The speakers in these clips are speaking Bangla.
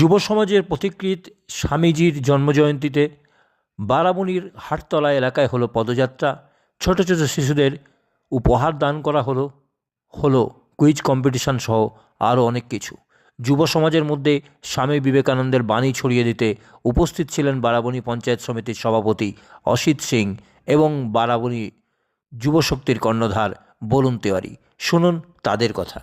যুব সমাজের পথিকৃৎ স্বামীজির জন্মজয়ন্তীতে বারাবণীর হাটতলা এলাকায় হলো পদযাত্রা, ছোট ছোট শিশুদের উপহার দান করা হলো কুইজ কম্পিটিশন সহ আরও অনেক কিছু। যুব সমাজের মধ্যে স্বামী বিবেকানন্দের বাণী ছড়িয়ে দিতে উপস্থিত ছিলেন বারাবণী পঞ্চায়েত সমিতির সভাপতি অসিত সিং এবং বারাবণী যুবশক্তির কর্ণধার বরুণ তেওয়ারি। শুনুন তাদের কথা।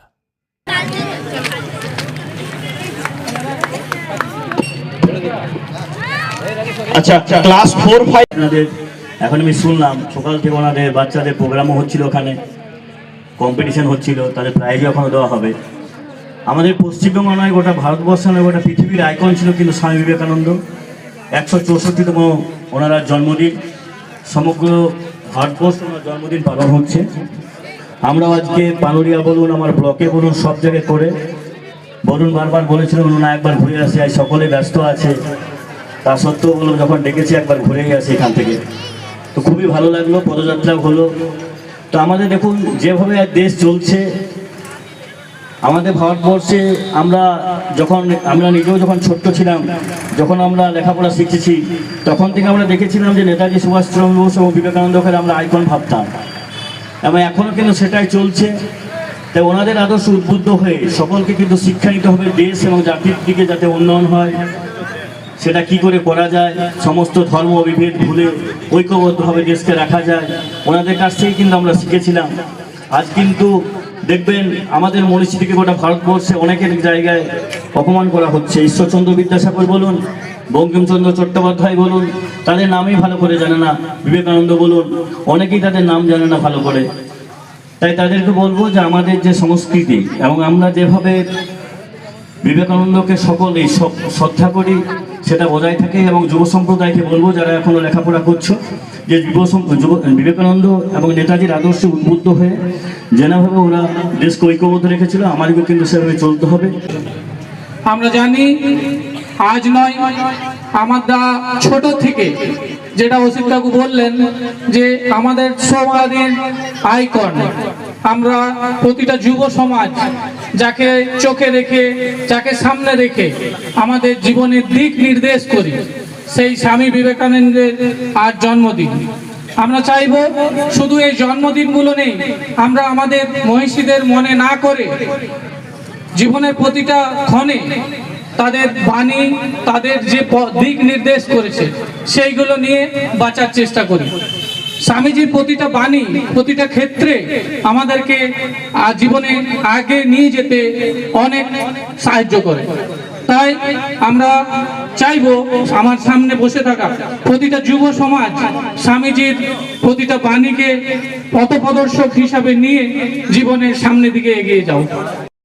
আচ্ছা, ক্লাস 4-5 আপনাদের এখন আমি শুনলাম সকাল থেকে ওনাদের বাচ্চাদের প্রোগ্রামও হচ্ছিল, ওখানে কম্পিটিশন হচ্ছিল, তাদের প্রাইজও এখনও দেওয়া হবে। আমাদের পশ্চিমবঙ্গ নয়, গোটা ভারতবর্ষ নয়, গোটা পৃথিবীর আইকন ছিল কিন্তু স্বামী বিবেকানন্দ। 164তম ওনার জন্মদিন, সমগ্র ভারতবর্ষ ওনার জন্মদিন পালন হচ্ছে। আমরাও আজকে পানুরিয়া বলুন, আমার ব্লকে বলুন, সব জায়গায় করে বলুন বারবার বলেছিলেন ওনারা একবার ঘুরে আসে, আজ সকলে ব্যস্ত আছে, তা সত্ত্বেও বলুন যখন ডেকেছি একবার ঘুরেই আসি এখান থেকে। তো খুবই ভালো লাগলো, পদযাত্রাও হলো। তো আমাদের দেখুন যেভাবে দেশ চলছে, আমাদের ভারতবর্ষে আমরা নিজেও যখন ছোট্ট ছিলাম, যখন আমরা লেখাপড়া শিখেছি, তখন থেকে আমরা দেখেছিলাম যে নেতাজি সুভাষচন্দ্র বোস এবং বিবেকানন্দকে আমরা আইকন ভাবতাম, এবং এখনও কিন্তু সেটাই চলছে। তাই ওনাদের আদর্শ উদ্বুদ্ধ হয়ে সকলকে কিন্তু শিক্ষা নিতে হবে দেশ এবং জাতির দিকে, যাতে উন্নয়ন হয়। সেটা কি করে করা যায়, সমস্ত ধর্ম বিভেদ ভুলে ঐক্যবদ্ধভাবে দেশকে রাখা যায়, ওনাদের কাছ থেকে কিন্তু আমরা শিখেছিলাম। আজ কিন্তু দেখবেন আমাদের মনীষীটিকে গোটা ভারতবর্ষে অনেকের জায়গায় অপমান করা হচ্ছে। ঈশ্বরচন্দ্র বিদ্যাসাগর বলুন, বঙ্কিমচন্দ্র চট্টোপাধ্যায় বলুন, তাদের নামই ভালো করে জানে না। বিবেকানন্দ বলুন, অনেকেই তাদের নাম জানে না ভালো করে। তাই তাদেরকে বলবো যে আমাদের যে সংস্কৃতি এবং আমরা যেভাবে বিবেকানন্দকে সকলেই শ্রদ্ধা করি সেটা বজায় থাকে। এবং যুব সম্প্রদায়কে বলবো, যারা এখনো লেখাপড়া করছো, যে বিবেকানন্দ এবং নেতাজির আদর্শে উদ্বুদ্ধ হয়ে যেভাবে ওরা দেশকে ঐক্যবদ্ধ রেখেছিল, আমাদেরকেও কিন্তু সেভাবে চলতে হবে। আমরা জানি আজ নয়, আমরা ছোট থেকে, যেটা অসিত কাকু বললেন যে আমাদের সমাজের আইকন, আমরা প্রতিটা যুব সমাজ যাকে চোখে রেখে, যাকে সামনে রেখে আমাদের জীবনের দিক নির্দেশ করি, সেই স্বামী বিবেকানন্দের আজ জন্মদিন। আমরা চাইব শুধু এই জন্মদিনগুলো নেই, আমরা আমাদের মনীষীদের মনে না করে জীবনের প্রতিটা ক্ষণে তাদের বাণী, তাদের যে দিক নির্দেশ করেছে সেইগুলো নিয়ে বাঁচার চেষ্টা করি। স্বামীজির প্রতিটা বাণী প্রতিটা ক্ষেত্রে আমাদেরকে জীবনে আগে নিয়ে যেতে অনেক সাহায্য করে। তাই আমরা চাইবো আমার সামনে বসে থাকা প্রতিটা যুব সমাজ স্বামীজির প্রতিটা বাণীকে পথপ্রদর্শক হিসাবে নিয়ে জীবনের সামনের দিকে এগিয়ে যাও।